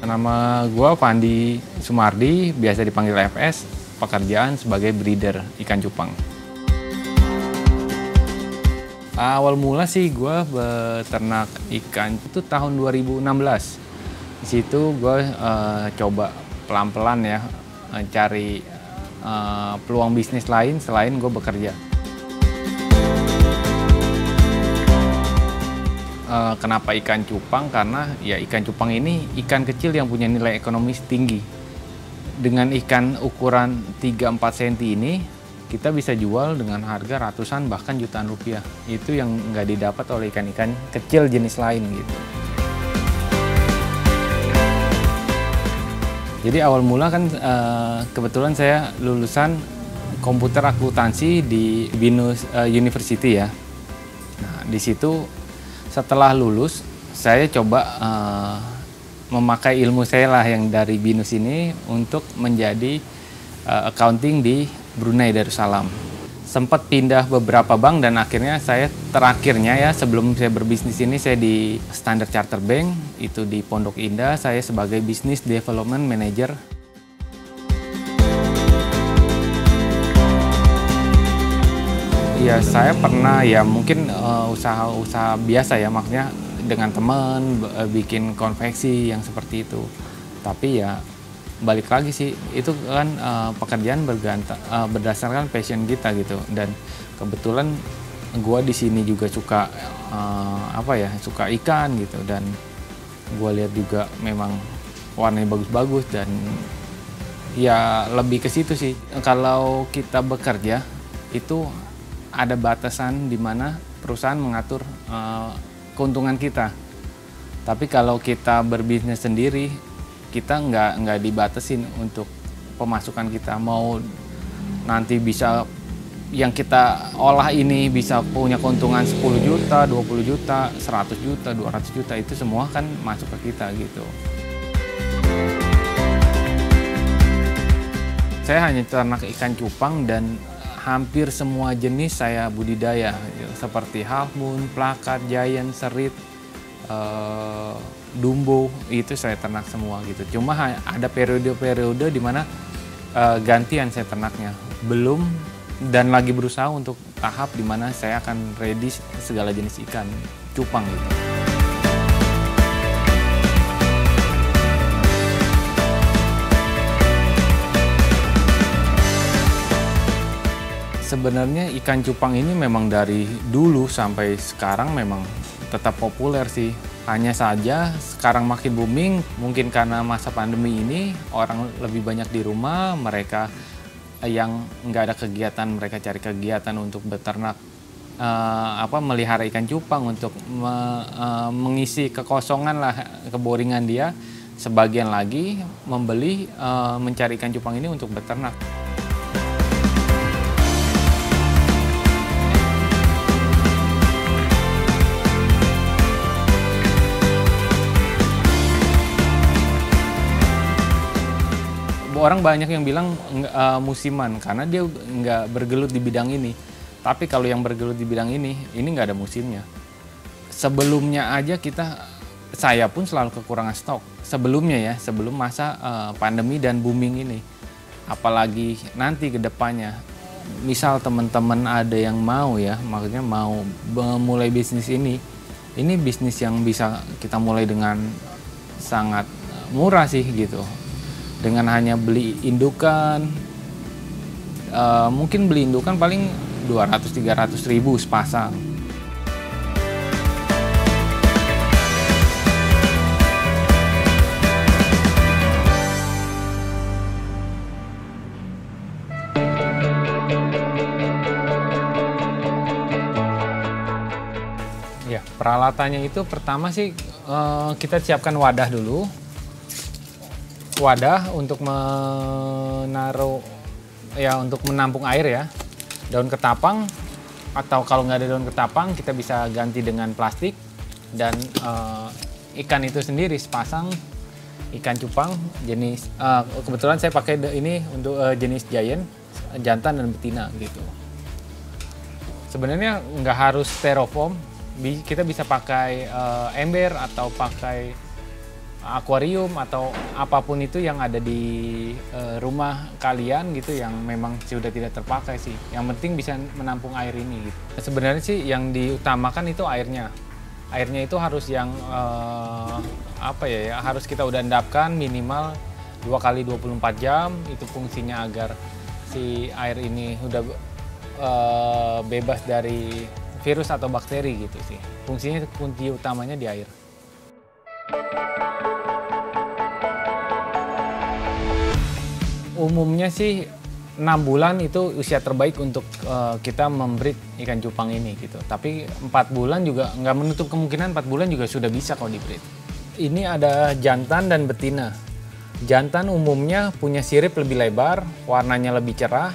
Nama gue Fandi Sumardi, biasa dipanggil FS, pekerjaan sebagai breeder ikan cupang. Awal mula sih gue beternak ikan itu tahun 2016. Di situ gue coba pelan-pelan ya cari peluang bisnis lain selain gue bekerja. Kenapa ikan cupang? Karena ya ikan cupang ini ikan kecil yang punya nilai ekonomis tinggi. Dengan ikan ukuran 3-4 cm ini kita bisa jual dengan harga ratusan bahkan jutaan rupiah. Itu yang nggak didapat oleh ikan-ikan kecil jenis lain gitu. Jadi awal mula kan kebetulan saya lulusan komputer akuntansi di Binus University ya. Nah di situ setelah lulus saya coba memakai ilmu saya lah yang dari Binus ini untuk menjadi accounting di Brunei Darussalam. Sempat pindah beberapa bank dan akhirnya saya terakhirnya ya sebelum saya berbisnis ini saya di Standard Chartered Bank itu di Pondok Indah, saya sebagai Business Development Manager. Ya saya pernah ya mungkin usaha-usaha biasa ya, maksudnya dengan teman bikin konveksi yang seperti itu. Tapi ya balik lagi sih itu kan pekerjaan berdasarkan passion kita gitu, dan kebetulan gue di sini juga suka suka ikan gitu, dan gue lihat juga memang warnanya bagus-bagus dan ya lebih ke situ sih. Kalau kita bekerja itu ada batasan di mana perusahaan mengatur keuntungan kita. Tapi kalau kita berbisnis sendiri, kita nggak dibatasin untuk pemasukan kita. Mau nanti bisa yang kita olah ini bisa punya keuntungan 10 juta, 20 juta, 100 juta, 200 juta, itu semua kan masuk ke kita gitu. Saya hanya ternak ikan cupang dan hampir semua jenis saya budidaya, seperti half moon, plakat, giant, serit, dumbo, itu saya ternak semua gitu. Cuma ada periode-periode di mana gantian saya ternaknya. Belum dan lagi berusaha untuk tahap di mana saya akan ready segala jenis ikan cupang gitu. Sebenarnya ikan cupang ini memang dari dulu sampai sekarang memang tetap populer sih. Hanya saja sekarang makin booming, mungkin karena masa pandemi ini orang lebih banyak di rumah, mereka yang nggak ada kegiatan, mereka cari kegiatan untuk beternak, melihara ikan cupang untuk mengisi kekosongan lah, keboringan dia. Sebagian lagi membeli, mencari ikan cupang ini untuk beternak. Orang banyak yang bilang musiman karena dia nggak bergelut di bidang ini. Tapi kalau yang bergelut di bidang ini nggak ada musimnya. Sebelumnya aja saya pun selalu kekurangan stok. Sebelumnya ya, sebelum masa pandemi dan booming ini. Apalagi nanti ke depannya. Misal teman-teman ada yang mau ya, maksudnya mau memulai bisnis ini bisnis yang bisa kita mulai dengan sangat murah sih gitu. Dengan hanya beli indukan, mungkin beli indukan paling 200-300 ribu sepasang. Ya, peralatannya itu pertama sih kita siapkan wadah dulu. Wadah untuk menaruh ya, untuk menampung air ya, daun ketapang, atau kalau nggak ada daun ketapang kita bisa ganti dengan plastik, dan ikan itu sendiri sepasang ikan cupang jenis kebetulan saya pakai ini untuk jenis giant, jantan dan betina gitu. Sebenarnya nggak harus styrofoam, kita bisa pakai ember atau pakai akuarium atau apapun itu yang ada di rumah kalian gitu yang memang sudah tidak terpakai sih. Yang penting bisa menampung air ini gitu. Sebenarnya sih yang diutamakan itu airnya. Airnya itu harus yang harus kita udah endapkan minimal 2 kali 24 jam. Itu fungsinya agar si air ini udah bebas dari virus atau bakteri gitu sih. Fungsinya, kunci utamanya di air. Umumnya sih 6 bulan itu usia terbaik untuk kita membreed ikan cupang ini gitu. Tapi 4 bulan juga nggak menutup kemungkinan 4 bulan juga sudah bisa kalau di-breed. Ini ada jantan dan betina. Jantan umumnya punya sirip lebih lebar, warnanya lebih cerah.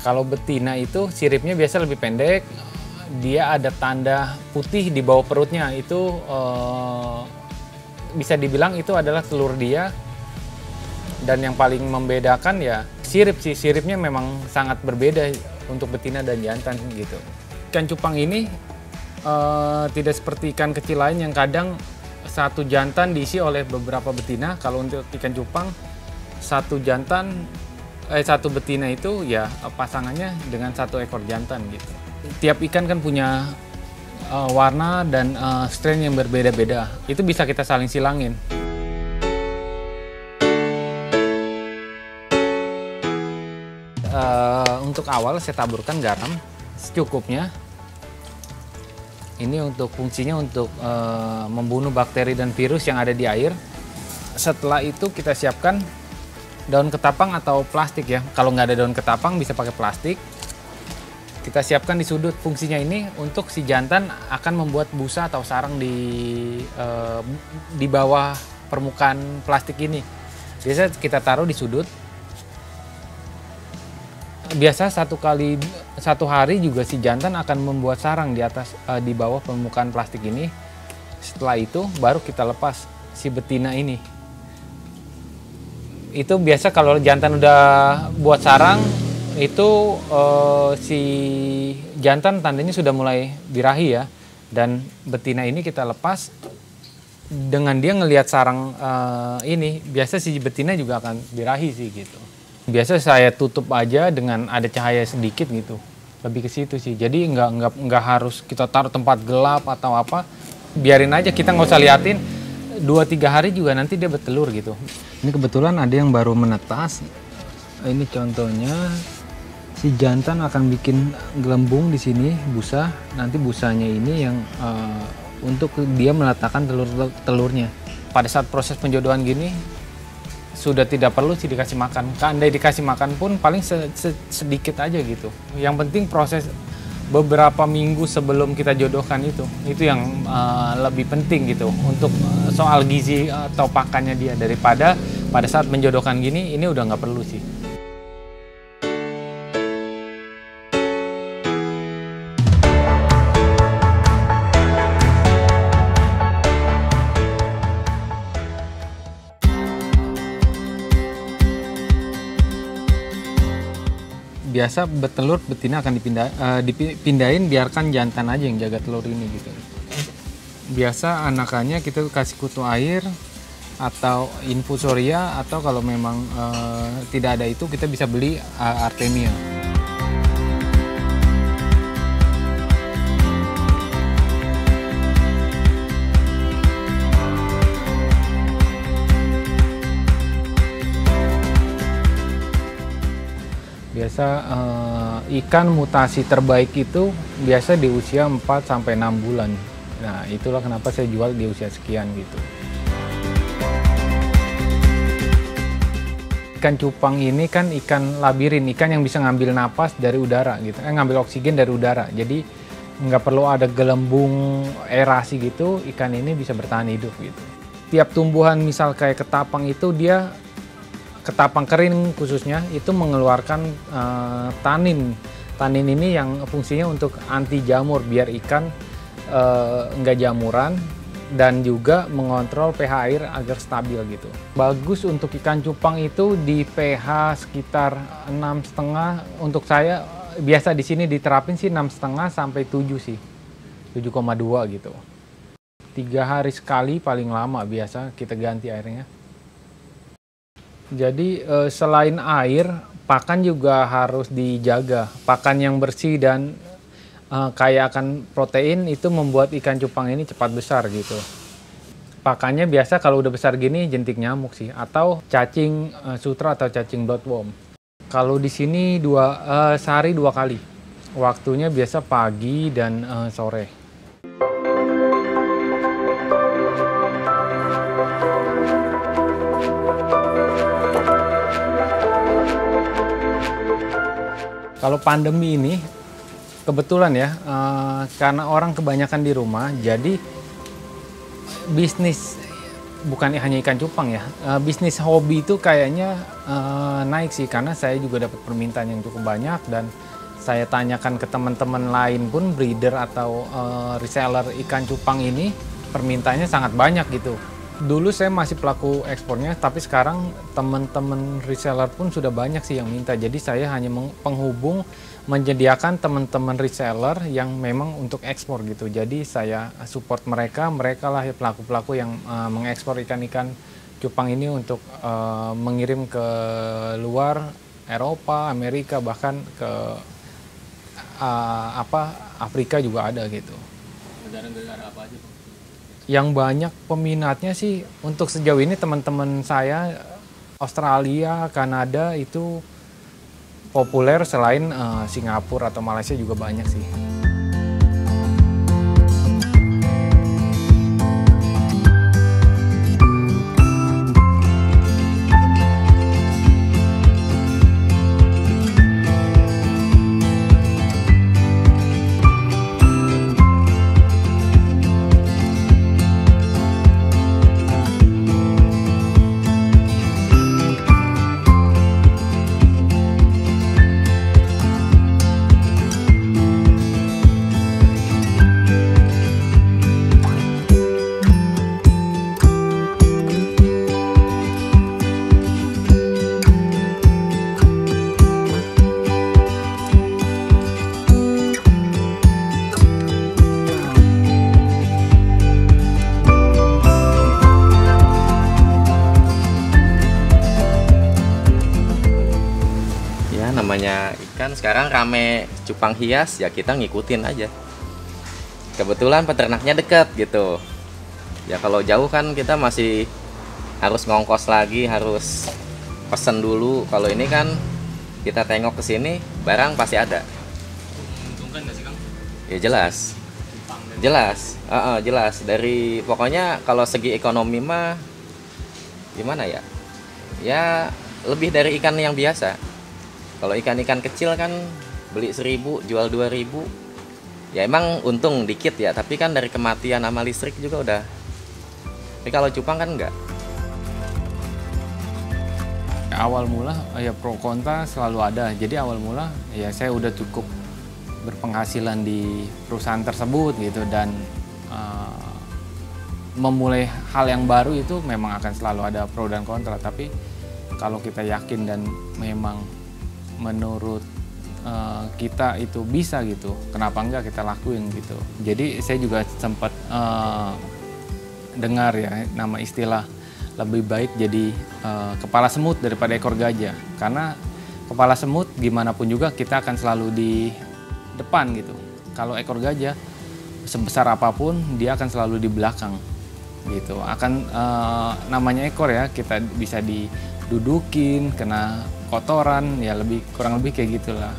Kalau betina itu siripnya biasa lebih pendek. Dia ada tanda putih di bawah perutnya. Itu bisa dibilang itu adalah telur dia. Dan yang paling membedakan ya sirip sih, siripnya memang sangat berbeda untuk betina dan jantan gitu. Ikan cupang ini tidak seperti ikan kecil lain yang kadang satu jantan diisi oleh beberapa betina. Kalau untuk ikan cupang satu betina itu ya pasangannya dengan 1 ekor jantan gitu. Tiap ikan kan punya warna dan strain yang berbeda-beda. Itu bisa kita saling silangin. Untuk awal saya taburkan garam secukupnya. Ini untuk fungsinya untuk membunuh bakteri dan virus yang ada di air. Setelah itu kita siapkan daun ketapang atau plastik ya. Kalau nggak ada daun ketapang bisa pakai plastik. Kita siapkan di sudut. Fungsinya ini untuk si jantan akan membuat busa atau sarang di bawah permukaan plastik ini. Biasa kita taruh di sudut. Biasa 1 hari juga si jantan akan membuat sarang di bawah permukaan plastik ini. Setelah itu baru kita lepas si betina ini. Itu biasa kalau jantan udah buat sarang itu si jantan tandanya sudah mulai birahi ya. Dan betina ini kita lepas dengan dia ngelihat sarang ini. Biasa si betina juga akan birahi sih gitu. Biasa saya tutup aja dengan ada cahaya sedikit gitu, lebih ke situ sih. Jadi nggak harus kita taruh tempat gelap atau apa, biarin aja, kita nggak usah liatin. 2-3 hari juga nanti dia bertelur gitu. Ini kebetulan ada yang baru menetas. Ini contohnya, si jantan akan bikin gelembung di sini busa. Nanti busanya ini yang untuk dia meletakkan telurnya. Pada saat proses penjodohan gini, sudah tidak perlu sih dikasih makan. Andai dikasih makan pun paling sedikit aja gitu. Yang penting proses beberapa minggu sebelum kita jodohkan itu yang lebih penting gitu untuk soal gizi atau pakannya dia, daripada pada saat menjodohkan gini ini udah nggak perlu sih. Biasa bertelur betina akan dipindahin, biarkan jantan aja yang jaga telur ini gitu. Biasa anakannya kita kasih kutu air atau infusoria, atau kalau memang tidak ada itu kita bisa beli Artemia. Biasa ikan mutasi terbaik itu biasa di usia 4-6 bulan. Nah, itulah kenapa saya jual di usia sekian gitu. Ikan cupang ini kan ikan labirin, ikan yang bisa ngambil napas dari udara gitu, ngambil oksigen dari udara. Jadi nggak perlu ada gelembung aerasi gitu, ikan ini bisa bertahan hidup gitu. Tiap tumbuhan misal kayak ketapang itu dia ketapang kering khususnya itu mengeluarkan tanin. Tanin ini yang fungsinya untuk anti jamur, biar ikan nggak jamuran, dan juga mengontrol pH air agar stabil gitu. Bagus untuk ikan cupang itu di pH sekitar 6,5. Untuk saya biasa di sini diterapin sih 6,5 sampai 7 sih, 7,2 gitu. 3 hari sekali paling lama biasa kita ganti airnya. Jadi selain air, pakan juga harus dijaga. Pakan yang bersih dan kaya akan protein itu membuat ikan cupang ini cepat besar gitu. Pakannya biasa kalau udah besar gini jentik nyamuk sih, atau cacing sutra atau cacing bloodworm. Kalau di sini sehari 2 kali. Waktunya biasa pagi dan sore. Kalau pandemi ini, kebetulan ya, karena orang kebanyakan di rumah, jadi bisnis, bukan hanya ikan cupang ya, bisnis hobi itu kayaknya naik sih, karena saya juga dapat permintaan yang cukup banyak, dan saya tanyakan ke teman-teman lain pun, breeder atau reseller ikan cupang ini, permintaannya sangat banyak gitu. Dulu saya masih pelaku ekspornya, tapi sekarang teman-teman reseller pun sudah banyak sih yang minta. Jadi saya hanya penghubung, menyediakan teman-teman reseller yang memang untuk ekspor gitu. Jadi saya support mereka lah pelaku-pelaku yang mengekspor ikan-ikan cupang ini untuk mengirim ke luar Eropa, Amerika, bahkan ke Afrika juga ada gitu. Negara-negara apa aja, Pak? Yang banyak peminatnya sih untuk sejauh ini teman-teman saya Australia, Kanada itu populer, selain Singapura atau Malaysia juga banyak sih. Namanya ikan sekarang rame cupang hias, ya kita ngikutin aja. Kebetulan peternaknya dekat gitu. Ya kalau jauh kan kita masih harus ngongkos lagi, harus pesen dulu. Kalau ini kan kita tengok ke sini, barang pasti ada. Menguntungkan nggak sih, Kang? Ya jelas. Jelas. Jelas. Dari pokoknya kalau segi ekonomi mah gimana ya? Ya lebih dari ikan yang biasa. Kalau ikan-ikan kecil kan beli 1.000, jual 2.000. Ya emang untung dikit ya, tapi kan dari kematian sama listrik juga udah. Tapi kalau cupang kan enggak. Awal mula ya pro kontra selalu ada. Jadi awal mula ya saya udah cukup berpenghasilan di perusahaan tersebut gitu, dan memulai hal yang baru itu memang akan selalu ada pro dan kontra. Tapi kalau kita yakin dan memang menurut kita itu bisa gitu, kenapa enggak kita lakuin gitu. Jadi saya juga sempat dengar ya nama istilah lebih baik jadi kepala semut daripada ekor gajah, karena kepala semut gimana pun juga kita akan selalu di depan gitu. Kalau ekor gajah sebesar apapun dia akan selalu di belakang gitu. Akan namanya ekor ya, kita bisa didudukin, kena kotoran, ya kurang lebih kayak gitulah.